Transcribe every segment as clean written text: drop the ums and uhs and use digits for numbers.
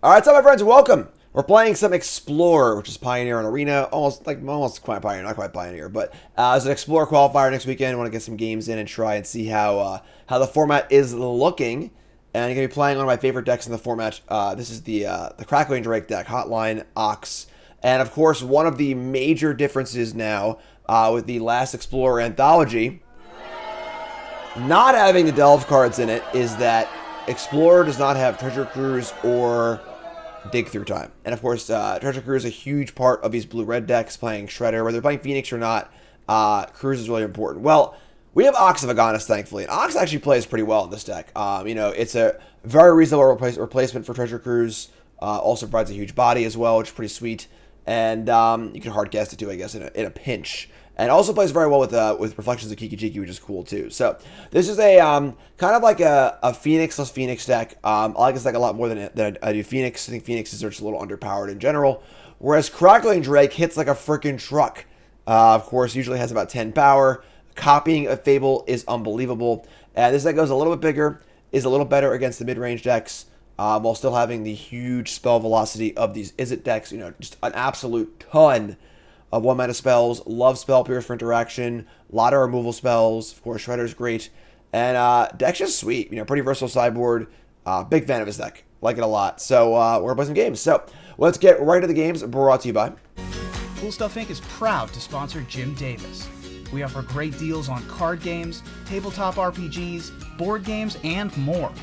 All right, so my friends, welcome. We're playing some Explorer, which is Pioneer and Arena, almost quite Pioneer, not quite Pioneer, but as an Explorer qualifier next weekend, I want to get some games in and try and see how the format is looking. And I'm gonna be playing one of my favorite decks in the format. This is the Crackling Drake deck, Hotline, Ox, and of course one of the major differences now with the last Explorer anthology, not having the Delve cards in it, is that Explorer does not have Treasure Cruise or Dig Through Time. And of course, Treasure Cruise is a huge part of these blue-red decks playing Shredder. Whether they're playing Phoenix or not, Cruise is really important. Well, we have Ox of Agonis, thankfully. And Ox actually plays pretty well in this deck. It's a very reasonable replacement for Treasure Cruise. Also provides a huge body as well, which is pretty sweet. And you can hard cast it too, I guess, in a pinch. And also plays very well with Reflections of Kiki Jiki, which is cool too. So this is a kind of like a Phoenix-less Phoenix deck. I like this deck a lot more than I do Phoenix. I think Phoenixes are just a little underpowered in general. Whereas Crackling Drake hits like a freaking truck. Of course, usually has about 10 power. Copying a Fable is unbelievable. And this deck goes a little bit bigger, is a little better against the mid-range decks, while still having the huge spell velocity of these Izzet decks. Just an absolute ton of 1-mana spells. Love Spell Pierce for interaction. A lot of removal spells. Of course, Shredder's great. And deck's just sweet. Pretty versatile sideboard. Big fan of his deck. Like it a lot. So we're going to play some games. So let's get right into the games. Brought to you by Cool Stuff Inc. is proud to sponsor Jim Davis. We offer great deals on card games, tabletop RPGs, board games, and more.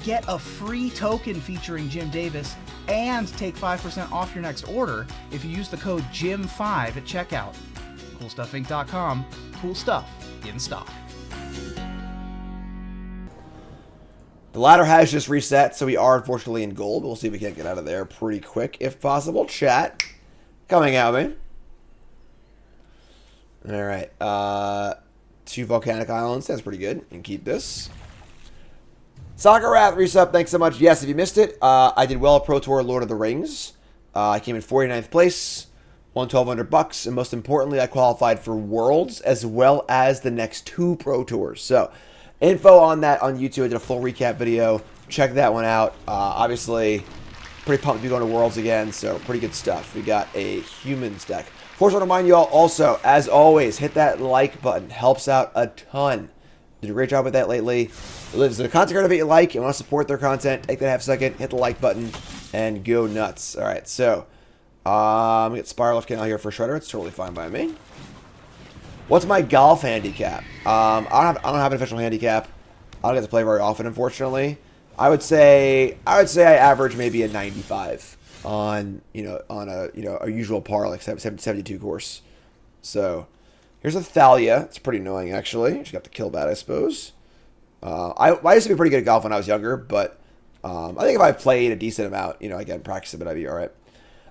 Get a free token featuring Jim Davis and take 5% off your next order if you use the code JIM5 at checkout. CoolStuffInc.com. Cool stuff in stock. The ladder has just reset, so we are unfortunately in gold. We'll see if we can't get out of there pretty quick, if possible. Chat coming at me. All right, 2 volcanic islands. That's pretty good. And keep this. Soccer Wrath resub. Thanks so much. Yes, if you missed it, I did well at Pro Tour Lord of the Rings. I came in 49th place, won $1,200, and most importantly, I qualified for Worlds as well as the next 2 Pro Tours. So, info on that on YouTube. I did a full recap video. Check that one out. Obviously, pretty pumped to be going to Worlds again. So, pretty good stuff. We got a Humans deck. Of course, I want to remind you all also, as always, hit that like button. Helps out a ton. Did a great job with that lately. If there's a content creator that you like, you want to support their content, take that half second, hit the like button, and go nuts. All right, so we get Spiral Left Canal here for Shredder. It's totally fine by me. What's my golf handicap? I don't have an official handicap. I don't get to play very often, unfortunately. I would say I average maybe a 95 on a usual par like 72 course. So here's a Thalia. It's pretty annoying actually. Just got to kill that, I suppose. I used to be pretty good at golf when I was younger, but I think if I played a decent amount, again, practice a bit, I'd be all right.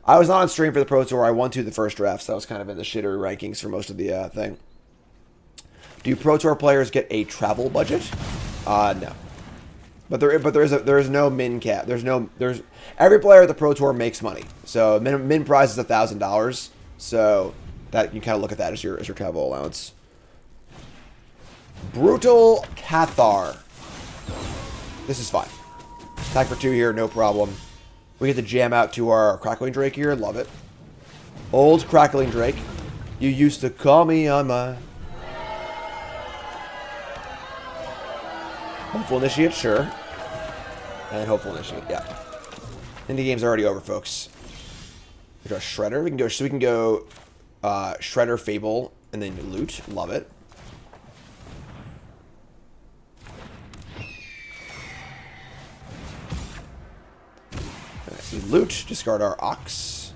I was not on stream for the Pro Tour. I won 2 the first draft, so I was kind of in the shitter rankings for most of the thing. Do Pro Tour players get a travel budget? No. But there is no min cap. There's every player at the Pro Tour makes money. So min prize is $1,000. So that you kind of look at that as your travel allowance. Brutal Cathar. This is fine. Attack for 2 here, no problem. We get to jam out to our Crackling Drake here. Love it. Old Crackling Drake. You used to call me on my Hopeful Initiate, sure. And Hopeful Initiate, yeah. Indie game's already over, folks. We got Shredder. We can go Shredder, Fable, and then Loot. Love it. We loot, discard our Ox.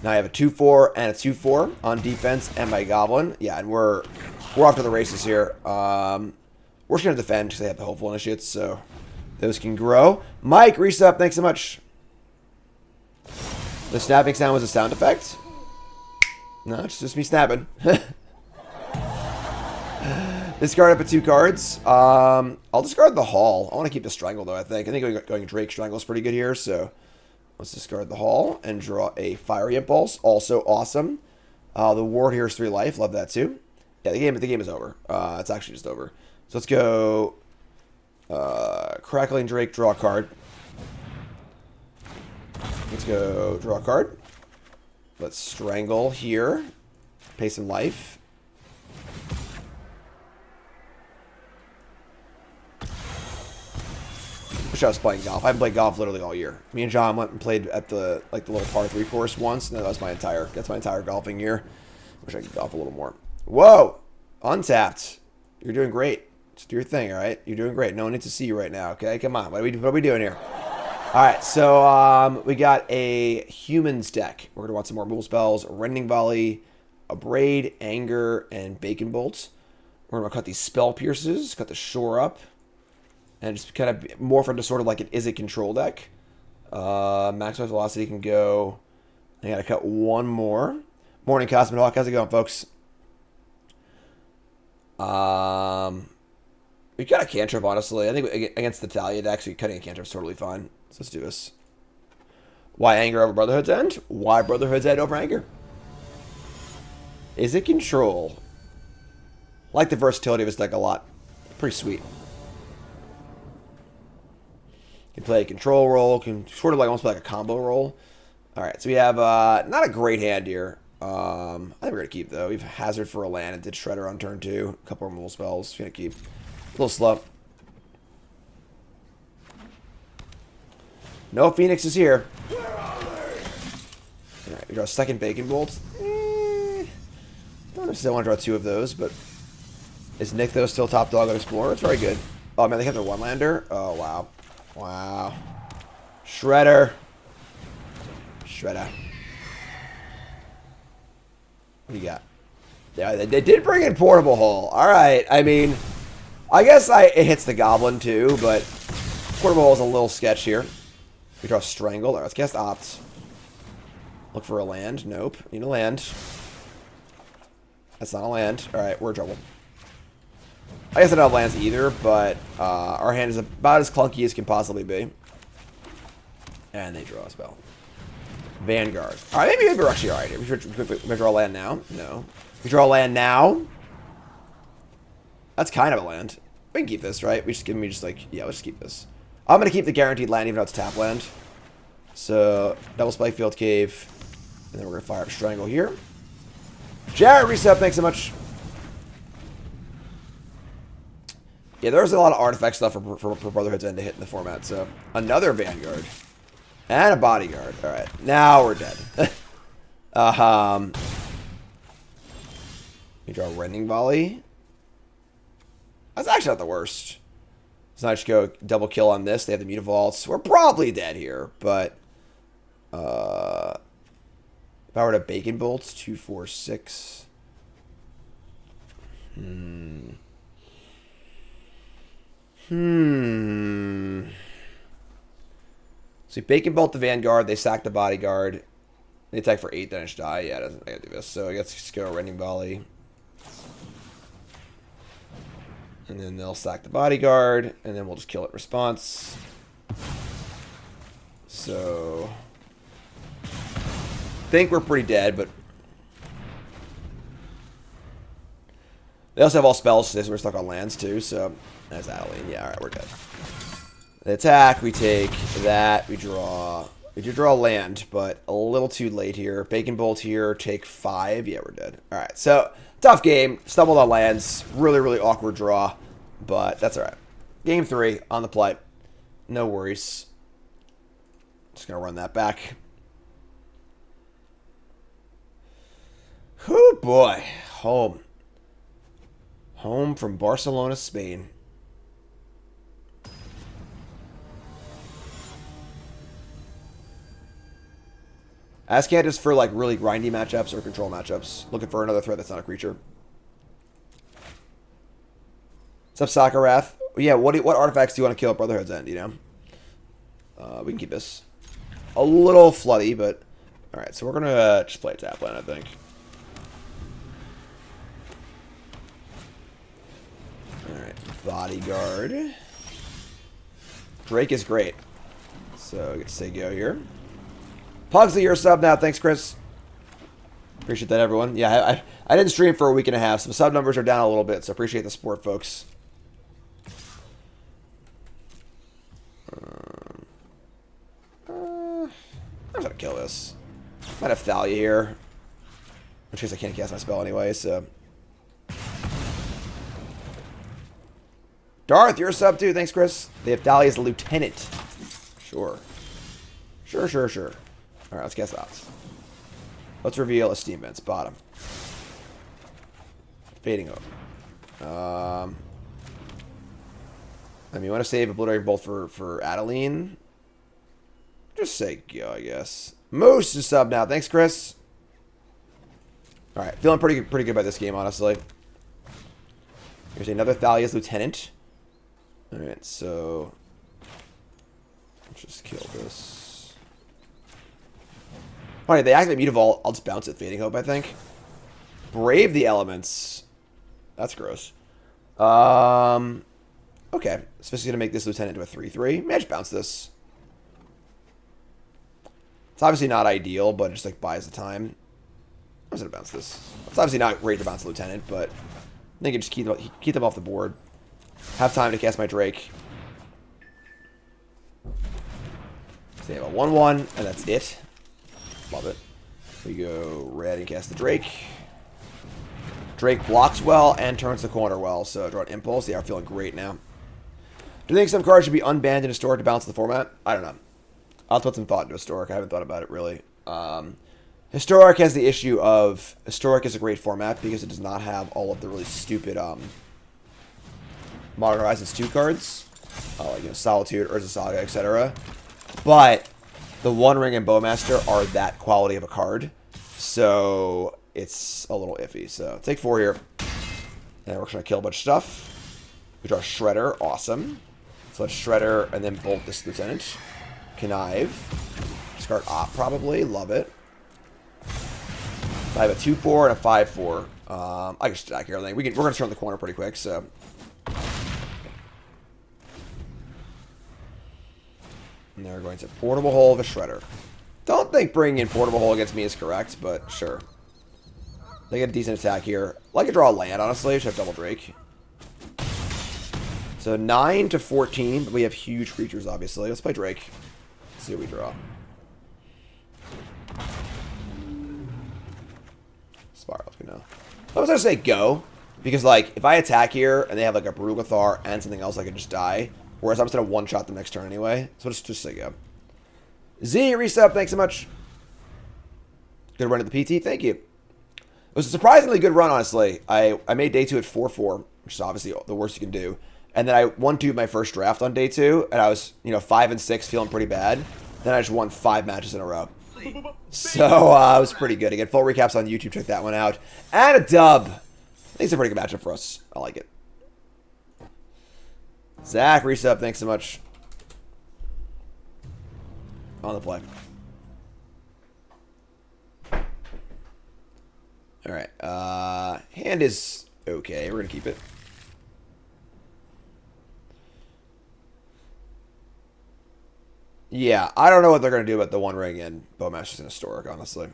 Now I have a 2/4 and a 2/4 on defense and my Goblin. Yeah, and we're off to the races here. We're just going to defend because they have the Hopeful Initiates, so those can grow. Mike, resub, thanks so much. The snapping sound was a sound effect? No, it's just me snapping. Discard up at 2 cards. I'll discard the Hall. I want to keep the Strangle, though, I think. I think going Drake Strangle is pretty good here, so let's discard the Hall and draw a Fiery Impulse. Also awesome. The Ward here is 3 life. Love that, too. Yeah, the game is over. It's actually just over. So let's go Crackling Drake, draw a card. Let's go draw a card. Let's strangle here. Pay some life. Wish I was playing golf. I haven't played golf literally all year. Me and John went and played at the little par 3 course once. No, that's my entire golfing year. Wish I could golf a little more. Whoa! Untapped. You're doing great. Just do your thing, all right? You're doing great. No one needs to see you right now, okay? Come on. What are we doing here? All right, so we got a humans deck. We're going to want some more move spells. Rending Volley, Abrade, Anger, and Bacon Bolt. We're going to cut these Spell Pierces, cut the Shore Up, and just kind of morph into sort of like an Is It control deck. Maximize Velocity can go. I got to cut one more. Morning, Cosmic Hawk. How's it going, folks? We got a cantrip, honestly. I think against the Thalia decks, cutting a cantrip is totally fine. So let's do this. Why Anger over Brotherhood's End? Why Brotherhood's End over Anger? Is it control? I like the versatility of this deck a lot. Pretty sweet. Can play a control role. Can sort of like almost play like a combo role. Alright, so we have not a great hand here. I think we're going to keep, though. We have Hazard for a land and did Shredder on turn 2. A couple of removal spells. We're going to keep. A little slow. No Phoenix is here. Alright, we draw a second Bacon Bolt. Don't necessarily want to draw 2 of those, but is Nick, though, still top dog on Explorer? It's very good. Oh, man, they have their one-lander? Oh, wow. Wow. Shredder. Shredder. What do you got? Yeah, they did bring in Portable Hole. Alright, I mean, I guess it hits the Goblin, too, but Portable Hole is a little sketch here. We draw Strangle. Alright, let's cast Opt. Look for a land. Nope. Need a land. That's not a land. Alright, we're in trouble. I guess I don't have lands either, but our hand is about as clunky as can possibly be. And they draw a spell. Vanguard. Alright, maybe we're actually alright here. We draw a land now. No. We draw a land now. That's kind of a land. We can keep this, right? We just give me yeah, let's keep this. I'm going to keep the guaranteed land even though it's tap land. So, double Spike Field Cave. And then we're going to fire up Strangle here. Jared Reset, thanks so much. Yeah, there's a lot of artifact stuff for Brotherhood's End to hit in the format. So, another Vanguard. And a Bodyguard. Alright, now we're dead. We draw a Rending Volley. That's actually not the worst. So I just go double kill on this. They have the Mutavaults. We're probably dead here, but if I were to Bacon Bolt, 2, 4, 6. So Bacon Bolt the Vanguard, they sack the Bodyguard. They attack for 8, then I just die. Yeah, I gotta do this. So I guess just go Rending Volley. And then they'll sack the Bodyguard, and then we'll just kill it in response. So think we're pretty dead, but they also have all spells, so we're stuck on lands too, so that's Adeline. Yeah, alright, we're dead. The attack, we take that, we do draw land, but a little too late here. Bacon Bolt here, take 5. Yeah, we're dead. Alright, so tough game. Stumbled on lands. Really, really awkward draw. But that's alright. Game 3 on the plate. No worries. Just going to run that back. Oh boy. Home. Home from Barcelona, Spain. Ascant is for like really grindy matchups or control matchups. Looking for another threat that's not a creature. What's up, Sakarath? Yeah, what artifacts do you want to kill at Brotherhood's End, you know? We can keep this. A little floody, but... Alright, so we're going to just play a tap land, I think. Alright, Bodyguard. Drake is great. So, I get to say go here. Pugsley, you're a sub now. Thanks, Chris. Appreciate that, everyone. Yeah, I didn't stream for a week and a half. Some sub numbers are down a little bit, so appreciate the support, folks. I'm gonna kill this. Might have Thalia here. In which case I can't cast my spell anyway, so. Darth, you're a sub too. Thanks, Chris. They have Thalia as the lieutenant. Sure. Sure. Alright, let's cast odds. Let's reveal Esteem Vents. Bottom. Fading Hope. I mean, you want to save Obliterating Bolt for Adeline? Just say go, I guess. Moose is sub now. Thanks, Chris. Alright, feeling pretty good about this game, honestly. Here's another Thalia's Lieutenant. Alright, so... let's just kill this. Funny, they activate Mutavault. I'll just bounce it. Fading Hope, I think. Brave the Elements. That's gross. Okay. So this is going to make this Lieutenant into a 3/3. Maybe I just bounce this. It's obviously not ideal, but it just like buys the time. I'm just going to bounce this. It's obviously not great to bounce the Lieutenant, but I think I just keep them off the board. Have time to cast my Drake. So they have a 1/1, and that's it. Love it. We go red and cast the Drake. Drake blocks well and turns the corner well, so draw an Impulse. They are feeling great now. Do you think some cards should be unbanned and Historic to balance the format? I don't know. I'll put some thought into Historic. I haven't thought about it really. Historic has the issue of... Historic is a great format because it does not have all of the really stupid Modern Horizons 2 cards. Like, you know, Solitude, Urza Saga, etc. But the One Ring and Bowmaster are that quality of a card. So it's a little iffy. So take 4 here. And we're going to kill a bunch of stuff. We draw Shredder. Awesome. So let's Shredder and then bolt this Lieutenant. Connive. Discard Op probably. Love it. So I have a 2/4 and a 5/4. I can stack everything. We're going to turn the corner pretty quick, so. And they're going to Portable Hole of a Shredder. Don't think bringing in Portable Hole against me is correct, but sure. They get a decent attack here. I like to draw a land, honestly. Should have double Drake. So 9 to 14, but we have huge creatures, obviously. Let's play Drake. Let's see what we draw. Spiral, let's go now. I was going to say go, because, like, if I attack here and they have, like, a Brutal Cathar and something else, I could just die. Whereas I'm just going to one-shot them next turn anyway. So let's just say go. Z, resub, thanks so much. Good run at the PT, thank you. It was a surprisingly good run, honestly. I made day 2 at 4/4, which is obviously the worst you can do. And then I 1-2'd my first draft on day 2, and I was, 5 and 6, feeling pretty bad. Then I just won 5 matches in a row. So it was pretty good. Again, full recaps on YouTube, check that one out. And a dub. I think it's a pretty good matchup for us. I like it. Zach, resub, thanks so much. On the play. Alright, hand is okay. We're going to keep it. Yeah, I don't know what they're going to do about the One Ring and Bowmaster's in Historic, honestly.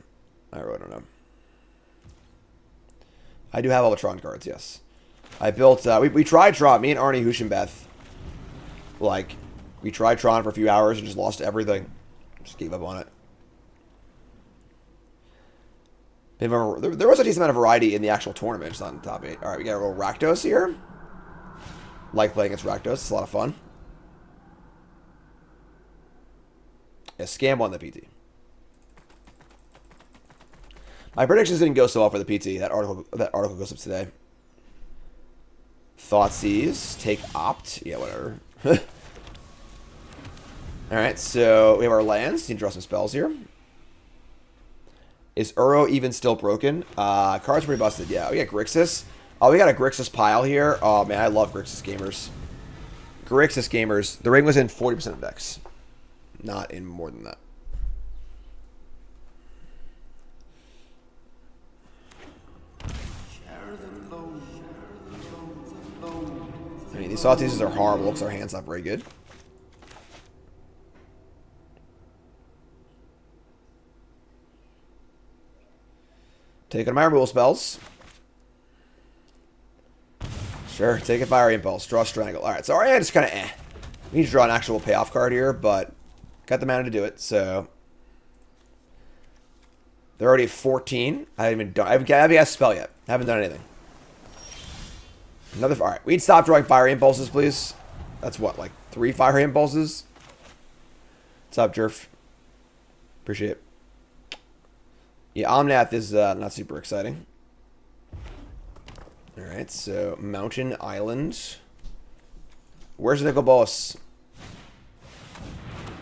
I really don't know. I do have all the Tron cards, yes. I built, we tried Tron, me and Arnie Huschenbeth. Like, we tried Tron for a few hours and just lost everything. Just gave up on it. There was a decent amount of variety in the actual tournament, just not in the top 8. Alright, we got a little Rakdos here. Like playing against Rakdos, it's a lot of fun. Yeah, Scam won the PT. My predictions didn't go so well for the PT. That article goes up today. Thoughtseize. Take Opt. Yeah, whatever. Alright, so we have our lands. Need to draw some spells here. Is Uro even still broken? Card's pretty busted. Yeah, we got Grixis. Oh, we got a Grixis pile here. Oh, man, I love Grixis gamers. Grixis gamers. The ring was in 40% of decks. Not in more than that. I mean, these Thoughtseizes are horrible because our hand's not very good. Take on my removal spells. Sure, take a Fiery Impulse. Draw Strangle. Alright, so our hand is kind of eh. We need to draw an actual payoff card here, but got the mana to do it, so... They're already at 14. I haven't got a spell yet. I haven't done anything. Another. All right, we'd stop drawing fiery impulses, please. That's what, like 3 fiery impulses. What's up, Jerf? Appreciate it. Yeah, Omnath is not super exciting. All right, so Mountain Island. Where's Nicol Bolas?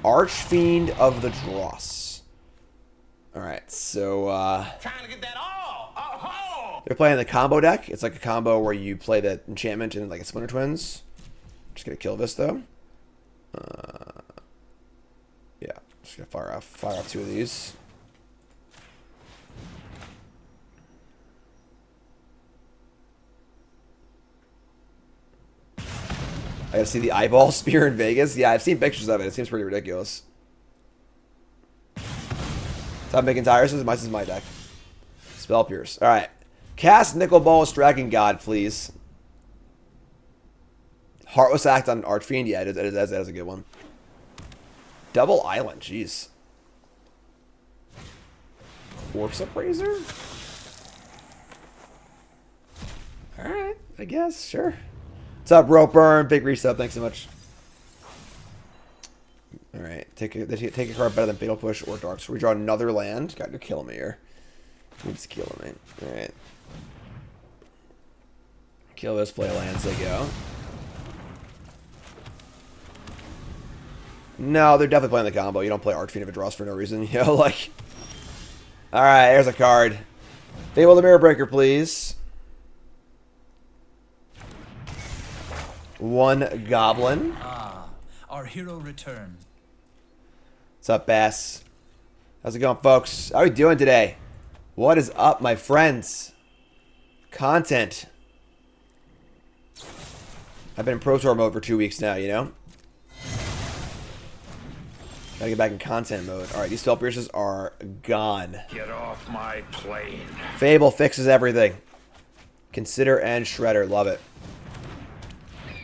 Archfiend of the Dross. All right, so Trying to get that all. Oh, they're playing the combo deck. It's like a combo where you play the enchantment and like a Splinter Twins. Just gonna kill this though. Yeah, just gonna fire off 2 of these. I gotta see the eyeball spear in Vegas. Yeah, I've seen pictures of it. It seems pretty ridiculous. Top making tires. This is my deck. Spell Pierce. All right. Cast Nicol Bolas Dragon God, please. Heartless Act on Archfiend. Yeah, that is a good one. Double Island. Jeez. Corpse Appraiser? Alright, I guess. Sure. What's up, Rope Burn? Big resub. Thanks so much. Alright. Take a card better than Fatal Push or Dark. So we draw another land. God, you're killing me here. You're just killing me. Alright. Kill this, play lands, they go. No, they're definitely playing the combo. You don't play Archfiend if it draws for no reason. You know, like... Alright, here's a card. Fable the Mirror Breaker, please. 1 Goblin. Ah, our hero returned. What's up, Bass? How's it going, folks? How are we doing today? What is up, my friends? Content. I've been in Pro Tour mode for 2 weeks now, you know? Gotta get back in content mode. Alright, these Spell Pierces are gone. Get off my plane. Fable fixes everything. Consider and Shredder. Love it.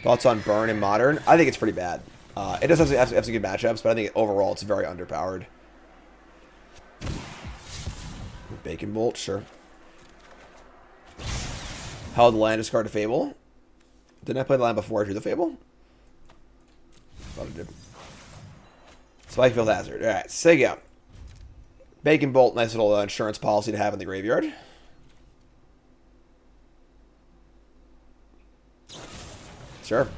Thoughts on Burn in Modern? I think it's pretty bad. It does have some good matchups, but I think overall it's very underpowered. Bacon Bolt, sure. Held the land, discard a Fable. Didn't I play the land before I drew the Fable? Thought I did. Spikefield Hazard. Alright, Sega. Bacon Bolt, nice little insurance policy to have in the graveyard. Sure.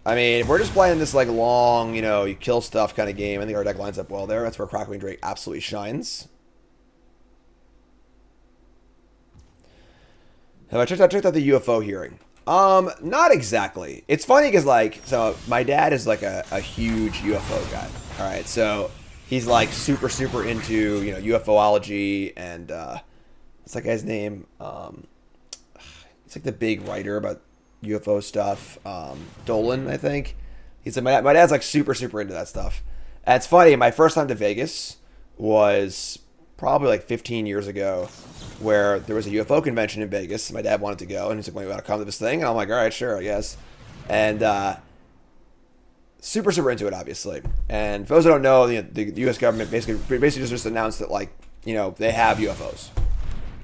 I mean, if we're just playing this like long, you know, you kill stuff kind of game, I think our deck lines up well there. That's where Crackling Drake absolutely shines. Have I checked out the UFO hearing? Not exactly. It's funny because, like, so my dad is like a huge UFO guy. All right, so he's like super into, you know, UFOlogy and what's that guy's name? He's like the big writer about UFO stuff. Dolan, I think. He's like, my dad's like super into that stuff. And it's funny. My first time to Vegas was probably like 15 years ago, where there was a UFO convention in Vegas. My dad wanted to go, and he's like, "Well, you want to come to this thing?" And I'm like, "All right, sure, I guess." And super into it, obviously. And for those who don't know, the U.S. government basically just announced that, like, you know, they have UFOs,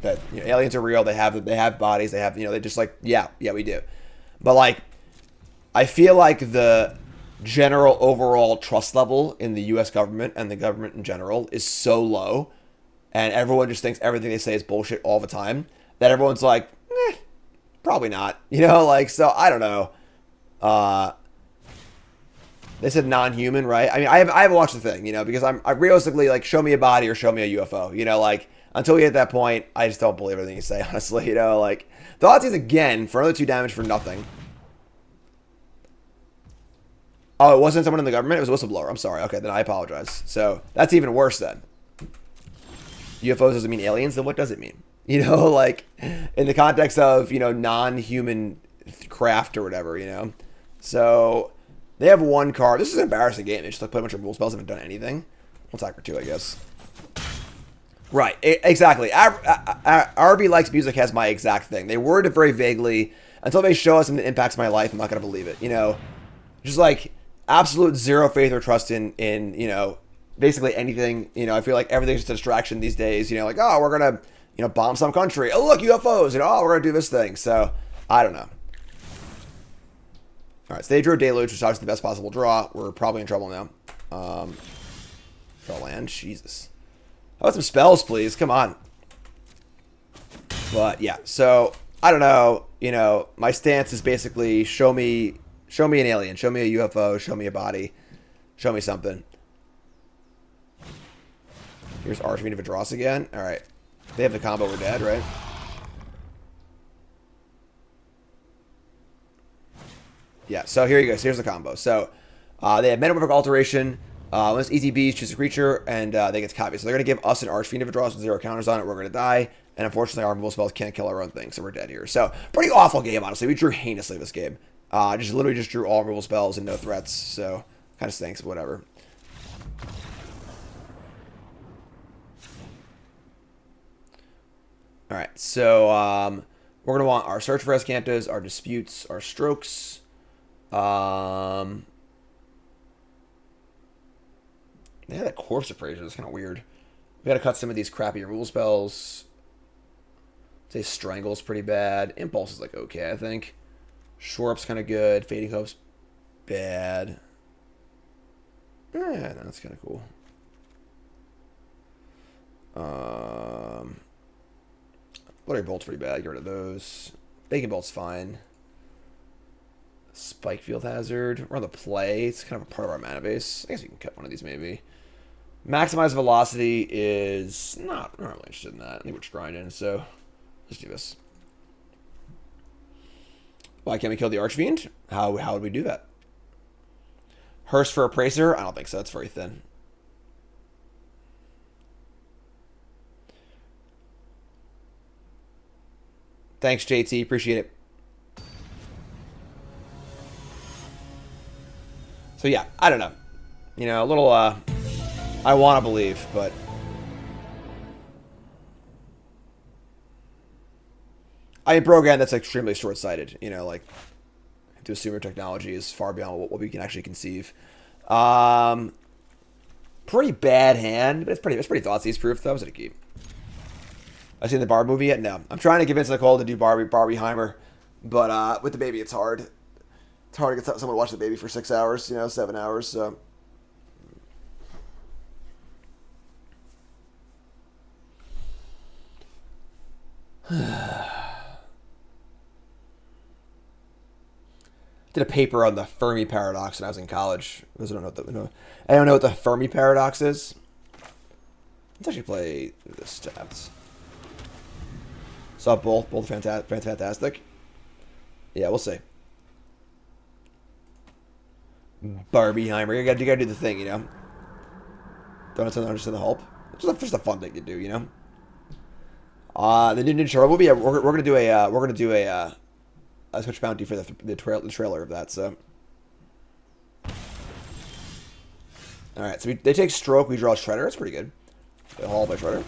that, you know, aliens are real. They have bodies. They have, you know, they just like, yeah, we do. But like, I feel like the general overall trust level in the U.S. government and the government in general is so low, and everyone just thinks everything they say is bullshit all the time, that everyone's like, probably not. You know, like, so I don't know. They said non-human, right? I mean, I haven't watched the thing, you know, because I realistically, like, show me a body or show me a UFO. You know, like, until we get to that point, I just don't believe everything you say, honestly. You know, like, the odds is again for another 2 damage for nothing. Oh, it wasn't someone in the government? It was a whistleblower. I'm sorry. Okay, then I apologize. So that's even worse then. UFOs doesn't mean aliens, then what does it mean? You know, like, in the context of, you know, non-human craft or whatever, you know? So they have 1 card. This is an embarrassing game. They just like play a bunch of rule spells, haven't done anything. We'll attack for 2, I guess. Right, exactly. RB Likes Music has my exact thing. They word it very vaguely. Until they show us something that impacts my life, I'm not going to believe it, you know? Just like absolute zero faith or trust in, you know, basically anything. You know, I feel like everything's just a distraction these days. You know, like, oh, we're gonna, you know, bomb some country. Oh, look, UFOs. You know, oh, we're gonna do this thing. So I don't know. All right, so they drew a Deluge, which is obviously the best possible draw. We're probably in trouble now. Draw land, Jesus. How about some spells, please? Come on. But yeah, so I don't know. You know, my stance is basically show me an alien, show me a UFO, show me a body, show me something. Here's Archfiend of Adros again. All right, they have the combo. We're dead, right? Yeah. So here you go. So here's the combo. So they have Metamorphic Alteration. When it's ETBs, choose a creature, and they get to copy. So they're going to give us an Archfiend of Adros with 0 counters on it. We're going to die. And unfortunately, our removal spells can't kill our own thing, so we're dead here. So, pretty awful game, honestly. We drew heinously this game. Literally just drew all removal spells and no threats, so kind of stinks, but whatever. Alright, so we're going to want our Search for Escantas, our Disputes, our Strokes. They had a Corpse Appraiser. That's kind of weird. We got to cut some of these crappy removal spells. Say Strangle's pretty bad. Impulse is like okay, I think. Shore Up's kind of good. Fading Hope's bad. Yeah, that's kind of cool. Blurry Bolt's pretty bad. Get rid of those. Bacon Bolt's fine. Spike Field Hazard. We're on the play. It's kind of a part of our mana base. I guess we can cut one of these maybe. Maximize Velocity is not really interested in that. I think we're just grinding, so let's do this. Why can't we kill the Archfiend? How would we do that? Hearse for Appraiser? I don't think so. That's very thin. Thanks, JT. Appreciate it. So yeah, I don't know. You know, a little, I want to believe, but I mean, Brogan, that's extremely short-sighted. You know, like, to assume our technology is far beyond what we can actually conceive. Pretty bad hand, but it's pretty Thoughtseize proof. That was a keep. I've seen the Barbie movie yet? No. I'm trying to convince Nicole to do Barbieheimer, but with the baby, it's hard. It's hard to get someone to watch the baby for 6 hours, you know, 7 hours, so. Did a paper on the Fermi paradox when I was in college. I don't know what the Fermi paradox is. Let's actually play the stats. Saw both fantastic. Yeah, we'll see. Barbieheimer, you gotta do the thing, you know. Don't understand the help. It's just a fun thing to do, you know. The new Ninja Turtle movie. Yeah, we're gonna do a Twitch bounty for the trailer of that. So, all right. So they take Stroke. We draw Shredder. It's pretty good. They haul by Shredder.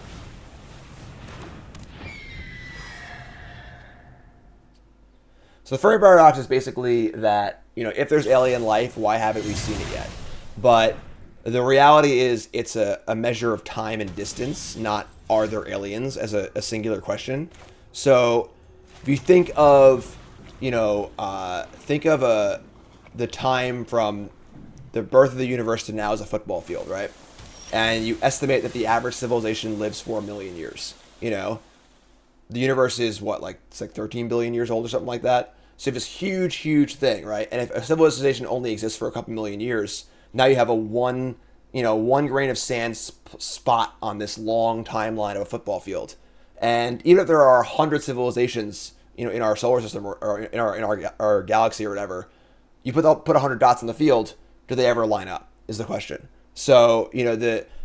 So the Furry Paradox is basically that, you know, if there's alien life, why haven't we seen it yet? But the reality is it's a measure of time and distance, not are there aliens as a singular question. So if you think of, you know, the time from the birth of the universe to now as a football field, right? And you estimate that the average civilization lives for 1 million years. You know, the universe is what, like, it's like 13 billion years old or something like that. So you have this huge thing, right? And if a civilization only exists for a couple million years, now you have a one grain of sand spot on this long timeline of a football field. And even if there are 100 civilizations, you know, in our solar system or in our galaxy or whatever, you put 100 dots in the field, do they ever line up? Is the question. So, you know,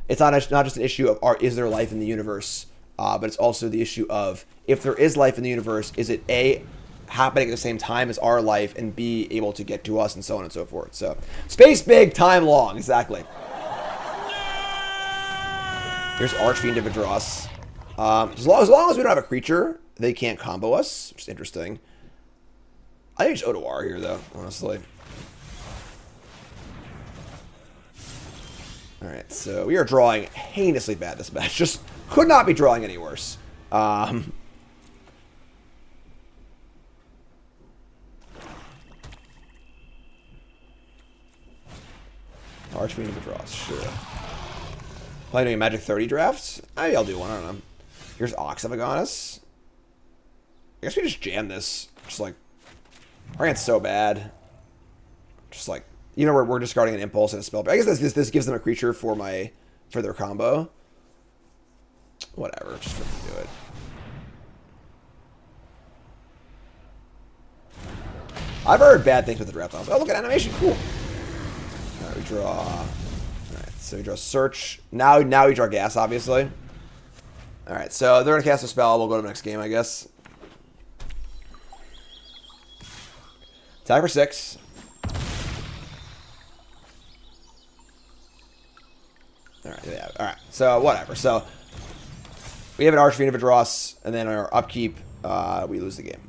it's not just an issue of is there life in the universe, but it's also the issue of if there is life in the universe, is it A, happening at the same time as our life, and B, able to get to us, and so on and so forth. So, space big, time long, exactly. Here's Archfiend of Adros. As long as we don't have a creature, they can't combo us, which is interesting. I think it's Odoar here, though, honestly. Alright, so we are drawing heinously bad this match. Just could not be drawing any worse. Archfiend of the draws, sure. Probably doing Magic 30 drafts? Maybe I'll do one, I don't know. Here's Ox of Agonis. I guess we just jam this. Just like, our hand's so bad. Just like, you know, we're discarding an impulse and a spell. I guess this gives them a creature for their combo. Whatever, just freaking do it. I've heard bad things with the draft. Oh, look at animation, cool. Alright, we draw. Alright, so we draw Search. Now we draw Gas, obviously. Alright, so they're gonna cast a spell. We'll go to the next game, I guess. Attack for 6. Alright, yeah, alright. So, whatever. So, we have an Archfiend of a Dross, and then our upkeep, we lose the game.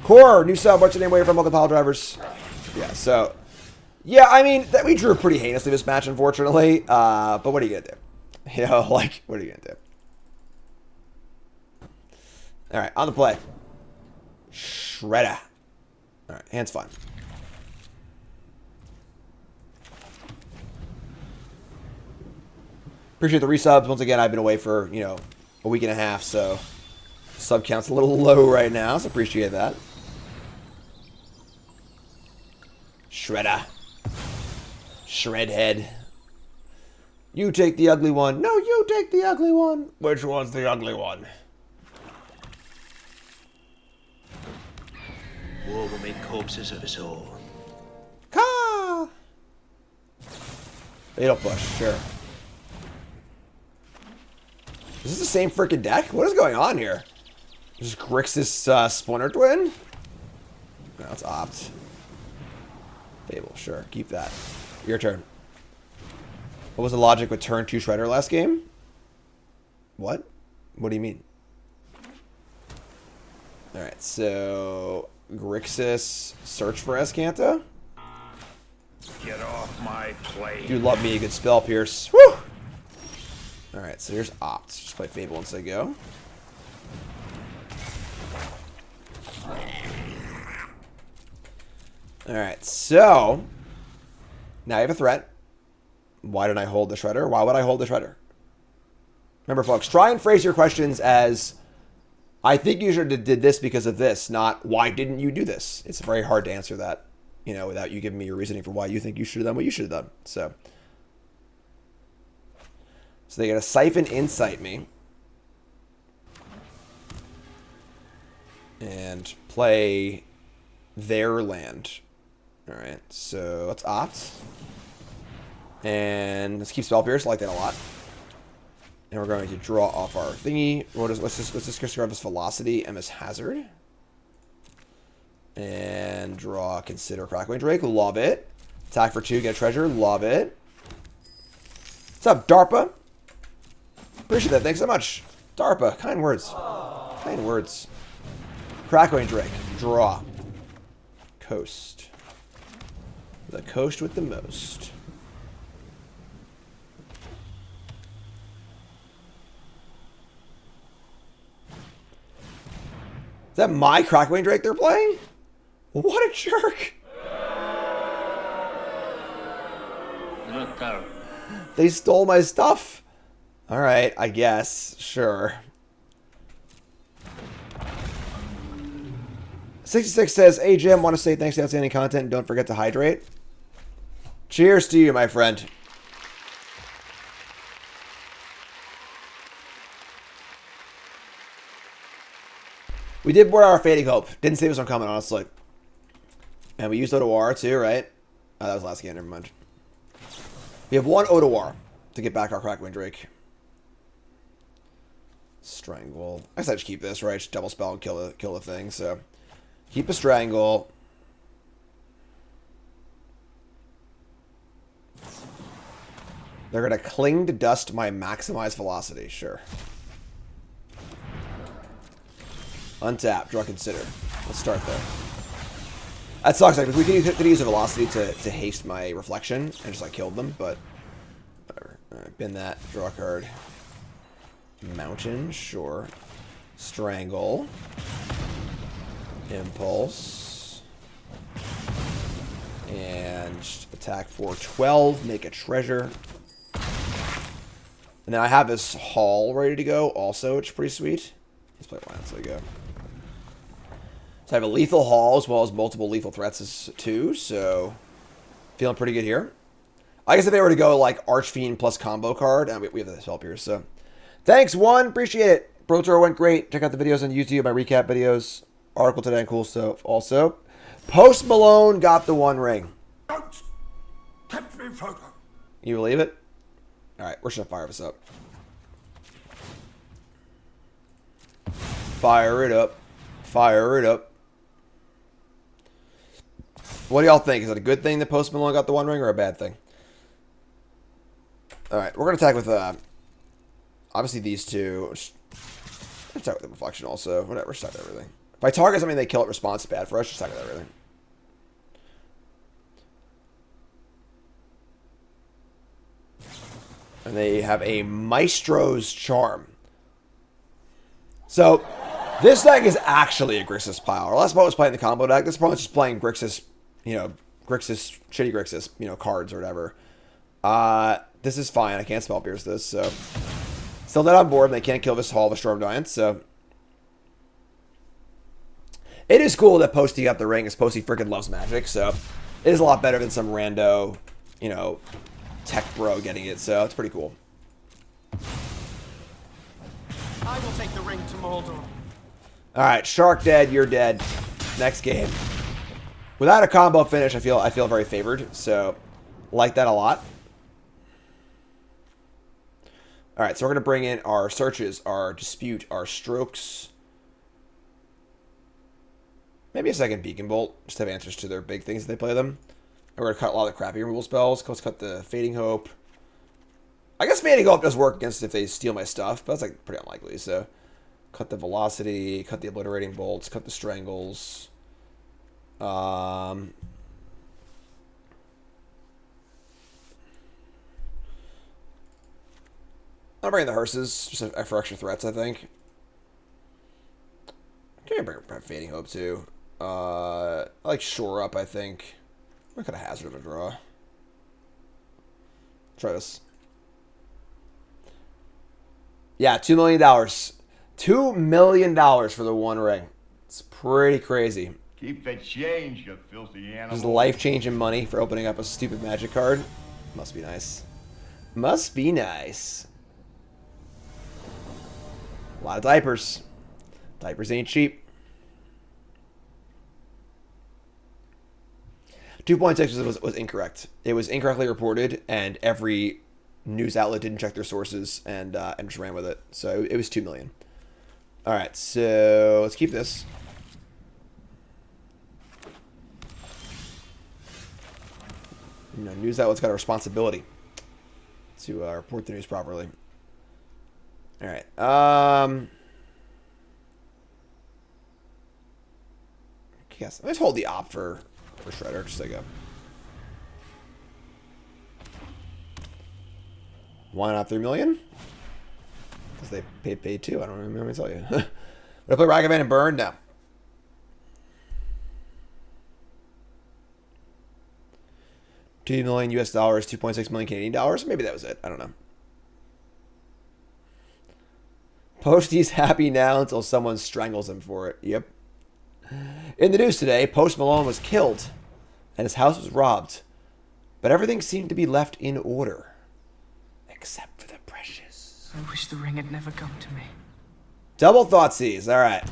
Core, new sub, what's your name? Waiting for multiple drivers. Yeah, so, yeah, I mean, we drew pretty heinously this match, unfortunately. But what are you gonna do? You know, like, what are you gonna do? Alright, on the play. Shredder. Alright, hand's fine. Appreciate the resubs. Once again, I've been away for, you know, a week and a half, so sub count's a little low right now, so appreciate that. Shredder. Shredhead. You take the ugly one. No, you take the ugly one. Which one's the ugly one? War will make corpses of us all. Ka! Fatal push, sure. Is this the same freaking deck? What is going on here? Is Grixis Splinter Twin? No, it's Opt. Fable, sure. Keep that. Your turn. What was the logic with turn 2 Shredder last game? What? What do you mean? Alright, so Grixis search for Escanta. Get off my plane. You love me a good spell pierce. Woo! Alright, so here's Opt. Just play Fable once they go. Alright, so now you have a threat. Why did I hold the Shredder? Why would I hold the Shredder? Remember, folks, try and phrase your questions as I think you should have did this because of this, not why didn't you do this? It's very hard to answer that, you know, without you giving me your reasoning for why you think you should have done what you should have done. So they're going to Siphon Insight me. And play their land. Alright, so let's Opt. And let's keep Spell Pierce. I like that a lot. And we're going to draw off our thingy. Let's just grab this Velocity, MS Hazard. And draw Consider Crackling Drake. Love it. Attack for 2, get a treasure. Love it. What's up, DARPA? Appreciate that. Thanks so much. DARPA. Kind words. Kind words. Crackling Drake. Draw. Coast. The coast with the most. Is that my Crackling Drake they're playing? What a jerk. Look out. They stole my stuff. Alright, I guess. Sure. 66 says, hey Jim, want to say thanks for outstanding content and don't forget to hydrate. Cheers to you, my friend. We did board our Fading Hope. Didn't say it was coming, honestly. And we used Otawara too, right? Oh, that was last game, never mind. We have one Otawara to get back our Crackling Drake. Strangle. I guess I just keep this, right? Just double spell and kill the thing, so. Keep a Strangle. They're going to Cling to Dust my Maximize Velocity, sure. Untap, draw Consider. Let's start there. That sucks, like, we could use a Velocity to haste my Reflection and just, like, kill them, but Bin that. Draw a card. Mountain, sure. Strangle. Impulse. And attack for 12. Make a treasure. And then I have this Hall ready to go also, which is pretty sweet. Let's play Lion, so we go. So I have a lethal Hall as well as multiple lethal threats too, so feeling pretty good here. I guess if they were to go like Archfiend plus combo card, and we have this help here, so. Thanks, One. Appreciate it. Pro Tour went great. Check out the videos on YouTube, my recap videos. Article today and cool stuff also. Post Malone got the One Ring. Don't tempt me further. You believe it? Alright, we're just gonna fire this up. Fire it up. Fire it up. What do y'all think? Is it a good thing that Post Malone got the One Ring or a bad thing? Alright, we're gonna attack with obviously these two. Let's attack with the Reflection also. Whatever, just attack with everything. If I target something they kill it, response bad for us, just attack with everything. And they have a Maestro's Charm. So, this deck is actually a Grixis pile. Our last opponent was playing the combo deck. This opponent's just playing Grixis, you know, Grixis, shitty Grixis, you know, cards or whatever. This is fine. I can't spell pierce this, so. Still not on board, and they can't kill this Hall of the Storm Giants, so. It is cool that Posty got the ring, as Posty freaking loves Magic, so. It is a lot better than some rando, you know, tech bro getting it, so it's pretty cool. I will take the ring to Mordor. Alright, Shark dead, you're dead. Next game. Without a combo finish, I feel very favored, so like that a lot. Alright, so we're gonna bring in our searches, our dispute, our strokes. Maybe a second Beacon Bolt, just to have answers to their big things if they play them. And we're gonna cut a lot of the crappy removal spells. Let's cut the Fading Hope. I guess Fading Hope does work against if they steal my stuff, but that's like pretty unlikely, so. Cut the Velocity, cut the Obliterating Bolts, cut the Strangles. I'm bringing the Hearses, just for extra threats, I think. Can bring Fading Hope too. I like Shore Up, I think. I could have Hazard of a draw. Try this. Yeah, $2 million. $2 million for the One Ring. It's pretty crazy. Keep the change, you filthy animal. This is life-changing money for opening up a stupid Magic card. Must be nice. Must be nice. A lot of diapers. Diapers ain't cheap. 2.6 was incorrect. It was incorrectly reported, and every news outlet didn't check their sources and just ran with it. So it was 2 million. All right, so let's keep this. You know, news outlet's got a responsibility to report the news properly. All right. Yes, let's hold the op for Shredder just like a. Why not 3 million? Because they paid 2. I don't remember to tell you. Would I play Ragavan and Burn? No. $2 million US dollars, 2.6 million Canadian dollars. Maybe that was it. I don't know. Posty's happy now until someone strangles him for it. Yep. In the news today, Post Malone was killed and his house was robbed, but everything seemed to be left in order, except for the precious. I wish the ring had never come to me. Double Thoughtseize. All right.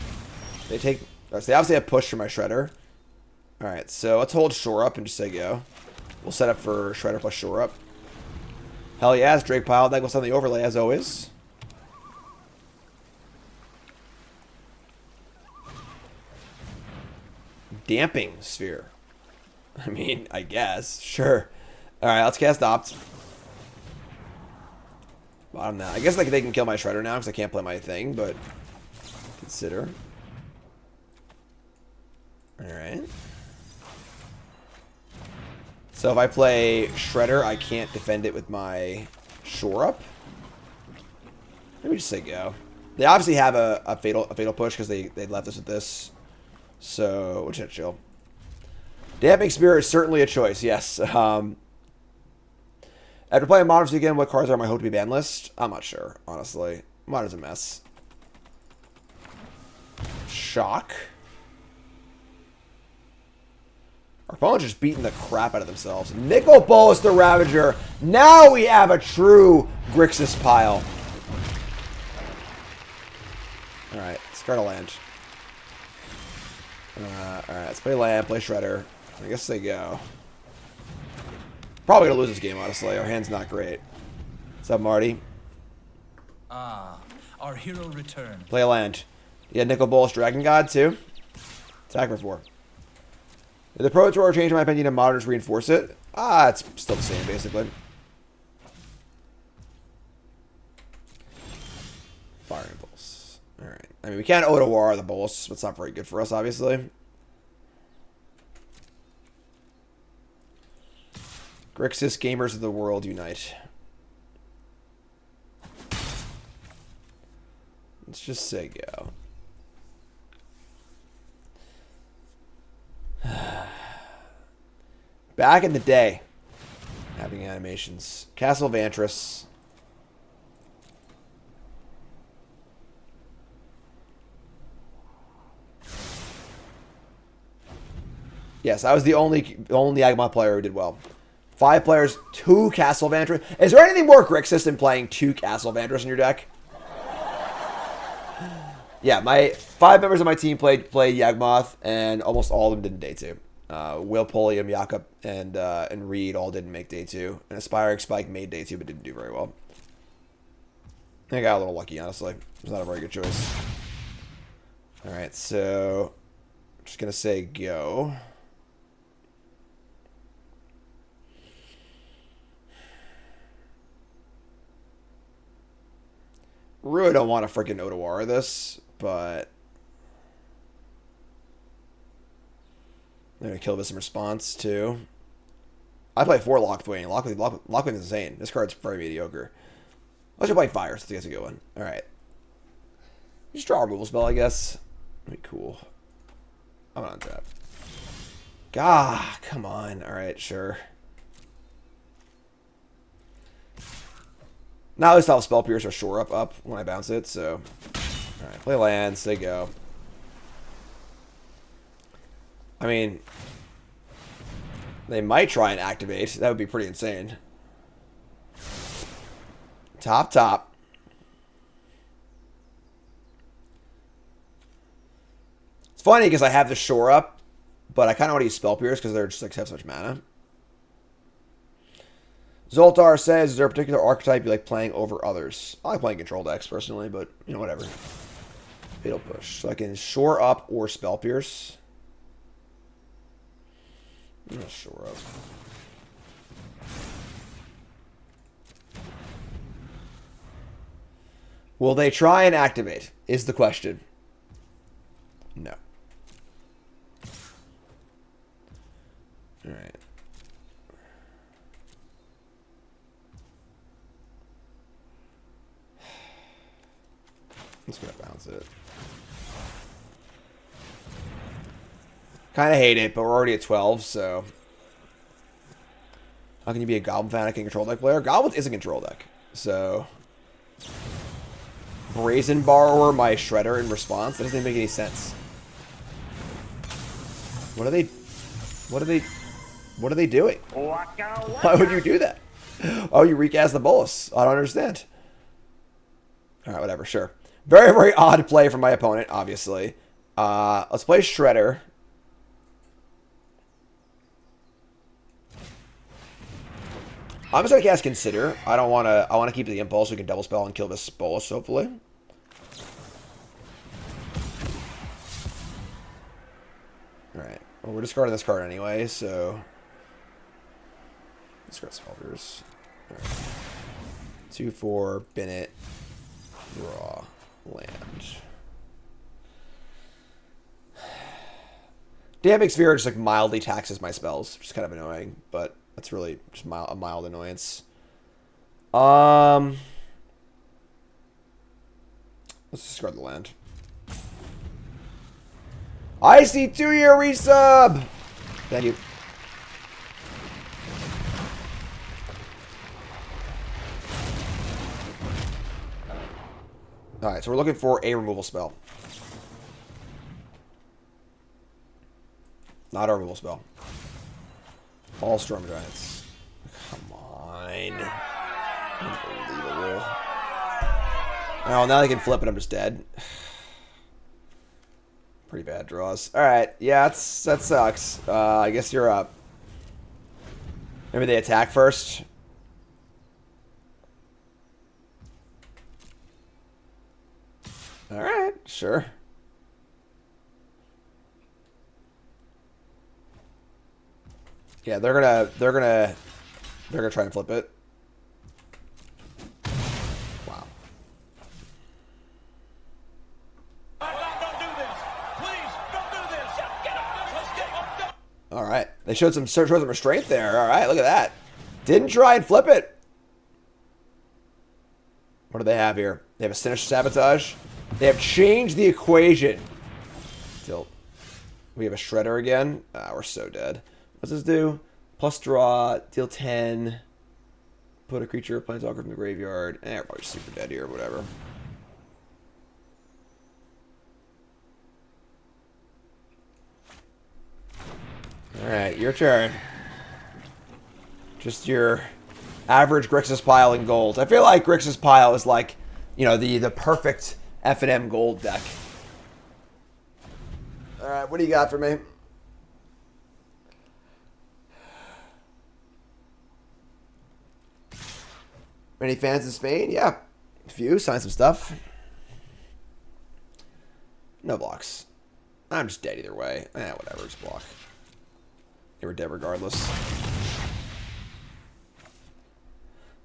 They obviously have push for my Shredder. All right, so let's hold Shore Up and just say go. We'll set up for Shredder plus Shore Up. Hell yes, Drake pile. That goes on the overlay as always. Damping Sphere. I mean, I guess. Sure. Alright, let's cast Opt. Bottom now. I guess like they can kill my Shredder now because I can't play my thing, but consider. Alright. So if I play Shredder, I can't defend it with my Shore up? Let me just say go. They obviously have a fatal push because they left us with this. So we'll just chill. Damping Spirit is certainly a choice, yes. After playing Modern again, what cards are on my hope to be banned list? I'm not sure, honestly. Modern's a mess. Shock. Our opponent's just beating the crap out of themselves. Nicol Bolas the Ravager. Now we have a true Grixis pile. Alright, start a land. Alright, let's play land, play Shredder. I guess they go. Probably gonna lose this game, honestly. Our hand's not great. What's up, Marty? Ah, our hero returned. Play a land. Yeah, Nicol Bolas Dragon God, too. Attack for 4. If the Pro Tour change, in my opinion, and Moderns reinforce it, it's still the same, basically. Fire Impulse. Alright. I mean, we can't Otawar the Bolas, but it's not very good for us, obviously. Grixis Gamers of the World Unite. Let's just say go. Back in the day, having animations. Castle Vantris. Yes, I was the only Agmon player who did well. 5 players, 2 Castle Vantris. Is there anything more Grixis than playing 2 Castle Vantris in your deck? Yeah, my 5 members of my team played Yawgmoth, and almost all of them didn't day 2. Will, Polium, Jakob, and Reed all didn't make day 2. And Aspiring Spike made day 2, but didn't do very well. I got a little lucky, honestly. It was not a very good choice. Alright, so I'm just going to say go. Really don't want to freaking Otawara this, but I'm going to kill this in response, too. I play 4 Lockthwain. Lockthwain is insane. This card's very mediocre. Let's just play Fire, so that's a good one. Alright. Just draw a removal spell, I guess. That'd be cool. I'm on tap. Gah, come on. Alright, sure. Now at least I'll have Spell Pierce or Shore up when I bounce it, so. Alright, play lands, they go. I mean, they might try and activate. That would be pretty insane. Top. It's funny because I have the Shore up, but I kind of want to use Spell Pierce because they're just like have so much mana. Zoltar says, is there a particular archetype you like playing over others? I like playing control decks personally, but you know, whatever. Fatal Push. So I can Shore up or Spell Pierce. I'm gonna Shore up. Will they try and activate? Is the question. No. Alright. I'm just gonna bounce it. Kind of hate it, but we're already at 12, so. How can you be a Goblin Fanatic and control deck player? Goblin is a control deck, so. Brazen Borrower my Shredder in response? That doesn't even make any sense. What are they doing? Why would you do that? Oh, you recast the Bolas. I don't understand. Alright, whatever, sure. Very, very odd play from my opponent, obviously. Let's play Shredder. I'm just gonna cast Consider. I wanna keep the impulse so we can double spell and kill this Bolas, hopefully. Alright. Well, we're discarding this card anyway, so discard Spellbearers. Alright. 2/4, Bennett, draw. Land. Damping Sphere just like mildly taxes my spells, which is kind of annoying, but that's really just a mild annoyance. Let's discard the land. I see 2-year resub. Thank you. All right, so we're looking for a removal spell. Not a removal spell. All Storm Giants. Come on. Unbelievable. Oh, now they can flip it. I'm just dead. Pretty bad draws. All right. Yeah, that sucks. I guess you're up. Maybe they attack first. All right. Sure. Yeah, they're gonna try and flip it. Wow. All right, they showed some restraint there. All right, look at that. Didn't try and flip it. What do they have here? They have a Sinister Sabotage. They have changed the equation. Tilt. We have a Shredder again. Ah, we're so dead. What's this do? Plus draw, deal 10, put a creature or planeswalker from the graveyard. We're probably super dead here, whatever. Alright, your turn. Just your average Grixis pile in gold. I feel like Grixis pile is like, you know, the perfect F&M gold deck. Alright, what do you got for me? Any fans in Spain? Yeah. A few. Sign some stuff. No blocks. I'm just dead either way. Whatever. Just block. They were dead regardless.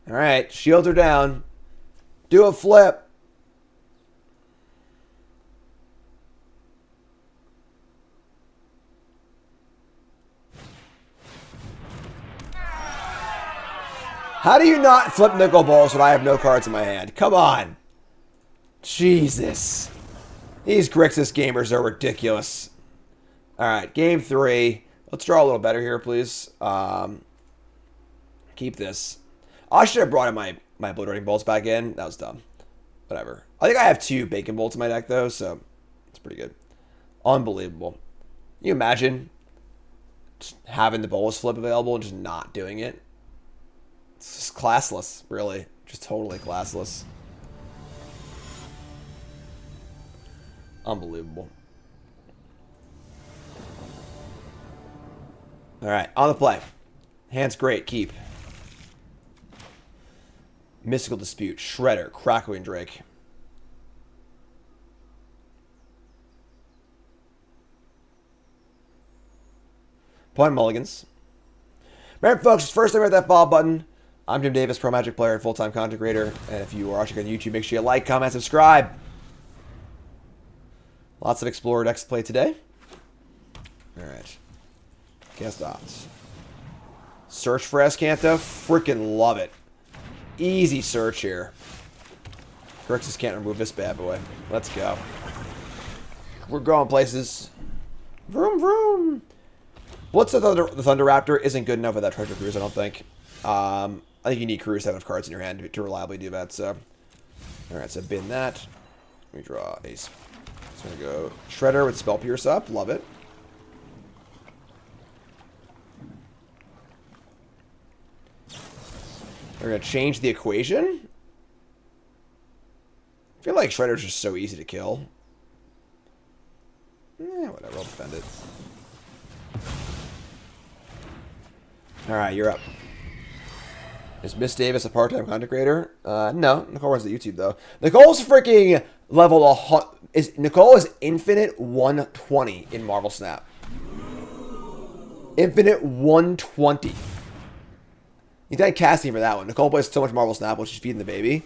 Alright. Shields are down. Do a flip. How do you not flip nickel balls when I have no cards in my hand? Come on. Jesus. These Grixis gamers are ridiculous. Alright, game 3. Let's draw a little better here, please. Keep this. I should have brought in my Obliterating Bolts back in. That was dumb. Whatever. I think I have 2 Bacon Bolts in my deck, though, so it's pretty good. Unbelievable. Can you imagine just having the Bolus flip available and just not doing it? It's just classless, really. Just totally classless. Unbelievable. Alright, on the play. Hand's great, keep. Mystical Dispute, Shredder, Crackling Drake. Point mulligans. Remember, folks, first time hit that follow button. I'm Jim Davis, pro Magic player and full-time content creator. And if you are watching on YouTube, make sure you like, comment, subscribe. Lots of Explorer decks to play today. Alright. Cast odds. Search for Escanta. Freaking love it. Easy search here. Grixis can't remove this bad boy. Let's go. We're going places. Vroom, vroom. Blitz the Thunder Raptor isn't good enough with that Treasure Cruise, I don't think. I think you need Cruise to have enough cards in your hand to reliably do that, so. Alright, so bin that. Let me draw a... So I'm going to go Shredder with Spell Pierce up. Love it. We're going to change the equation. I feel like Shredder's just so easy to kill. Whatever, I'll defend it. Alright, you're up. Is Miss Davis a part-time content creator? No. Nicole runs the YouTube, though. Nicole's freaking level... Nicole is Infinite 120 in Marvel Snap. Infinite 120. You thank casting for that one. Nicole plays so much Marvel Snap while she's feeding the baby.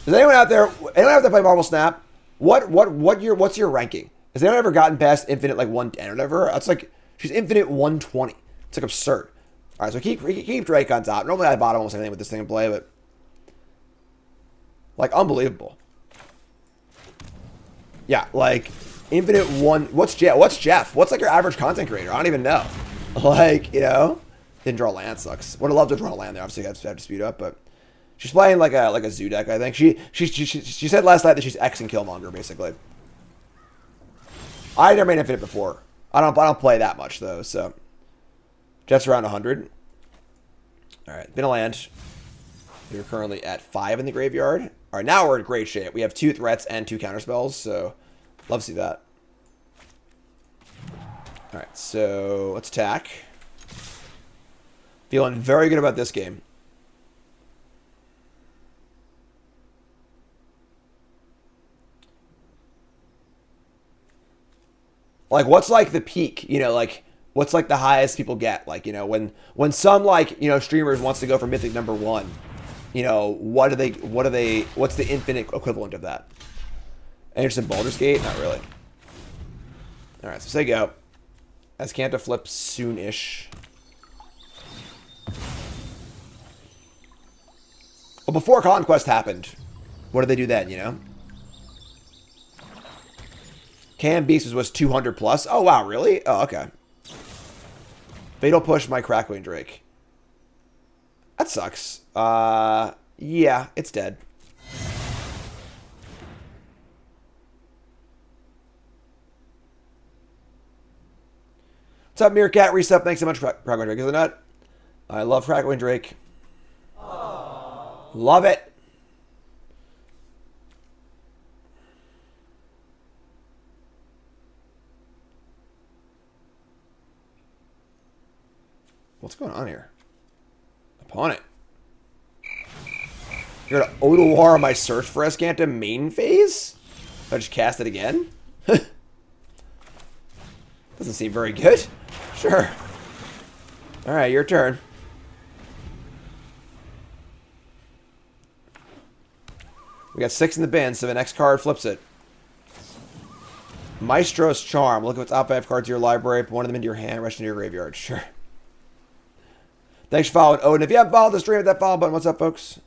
Does anyone out there play Marvel Snap? What's your ranking? Has anyone ever gotten past Infinite like 110 or whatever? That's like she's Infinite 120. It's like absurd. All right, so keep Drake on top. Normally I bottom almost anything with this thing in play, but Like, unbelievable. Yeah, like, infinite one. What's Jeff? What's like your average content creator? I don't even know. Like, you know, didn't draw land, sucks. Would have loved to draw land there. Obviously, I have to speed up, but she's playing like a zoo deck. I think she said last night that she's X and Killmonger basically. I never made infinite before. I don't play that much though. So Jeff's around 100. All right, been a land. We're currently at 5 in the graveyard. All right, now we're in great shape. We have 2 threats and 2 counterspells, so love to see that. All right, so let's attack. Feeling very good about this game. Like, what's like the peak? You know, like what's like the highest people get? Like, you know, when some like, you know, streamers wants to go for mythic #1, you know, what's the infinite equivalent of that? Interesting Baldur's Gate? Not really. All right, so say go. Azcanta flips soon-ish. Well, before Conquest happened, what did they do then, you know? Cam Beast was 200 plus. Oh, wow, really? Oh, okay. Fatal Push my Crackling Drake. That sucks. Yeah, it's dead. What's up, Meerkat? Resup. Thanks so much for Crackling Drake, is it not? I love Crackling Drake. Aww. Love it. What's going on here? Opponent. You're gonna Odawar on my search for Azcanta main phase? I just cast it again? Doesn't seem very good. Sure. Alright, your turn. We got 6 in the bin, so the next card flips it. Maestro's Charm. Look at what's top 5 cards in your library, put one of them into your hand, rest into your graveyard. Sure. Thanks for following Odin. If you haven't followed the stream, hit that follow button. What's up, folks?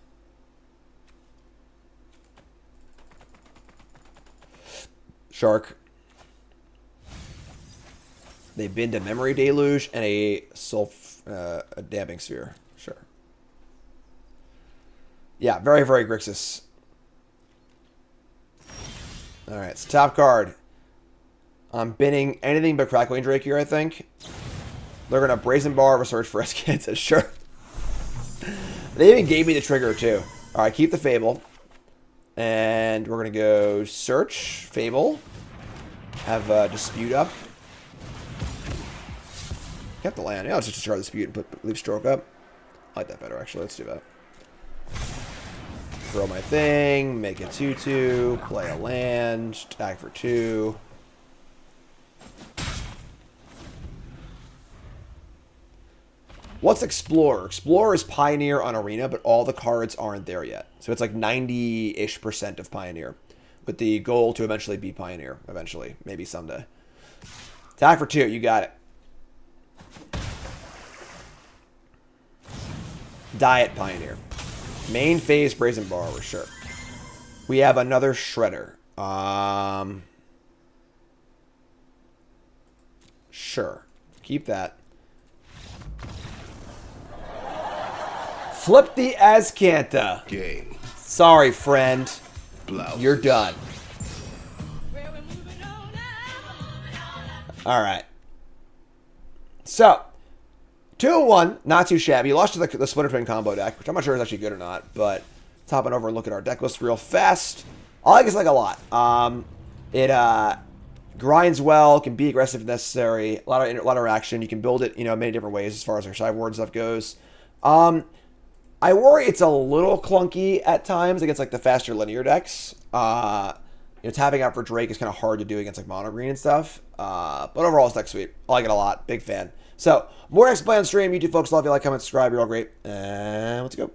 Shark. They've been to Memory Deluge and a Damping Sphere. Sure. Yeah, very, very Grixis. Alright, so top card. I'm binning anything but Crackling Drake here, I think. They're going to Brazen Bar Research for Azcanta. Sure. They even gave me the trigger, too. Alright, keep the Fable. And we're going to go Search, Fable. Have Dispute up. Kept the land. Yeah, let's just discard Dispute and leave Stroke up. I like that better, actually. Let's do that. Throw my thing. Make it 2/2. Play a land. Attack for 2. What's Explorer? Explorer is Pioneer on Arena, but all the cards aren't there yet. So it's like 90-ish% of Pioneer. With the goal to eventually be Pioneer. Eventually. Maybe someday. Attack for 2. You got it. Diet Pioneer. Main phase Brazen Borrower. Sure. We have another Shredder. Sure. Keep that. Flip the Azcanta. Game. Sorry, friend. Blouse. You're done. Alright. So, 2-1. Not too shabby. You lost to the Splitter Twin combo deck, which I'm not sure is actually good or not, but let's hop on over and look at our deck list real fast. I like this like a lot. It grinds well, can be aggressive if necessary, a lot of action. You can build it, you know, many different ways as far as our sideboard stuff goes. I worry it's a little clunky at times against like the faster linear decks. You know, tapping out for Drake is kind of hard to do against like mono green and stuff. But overall, it's deck sweet. I like it a lot. Big fan. So, more X play on stream. YouTube folks, love you, like, comment, subscribe. You're all great. And let's go.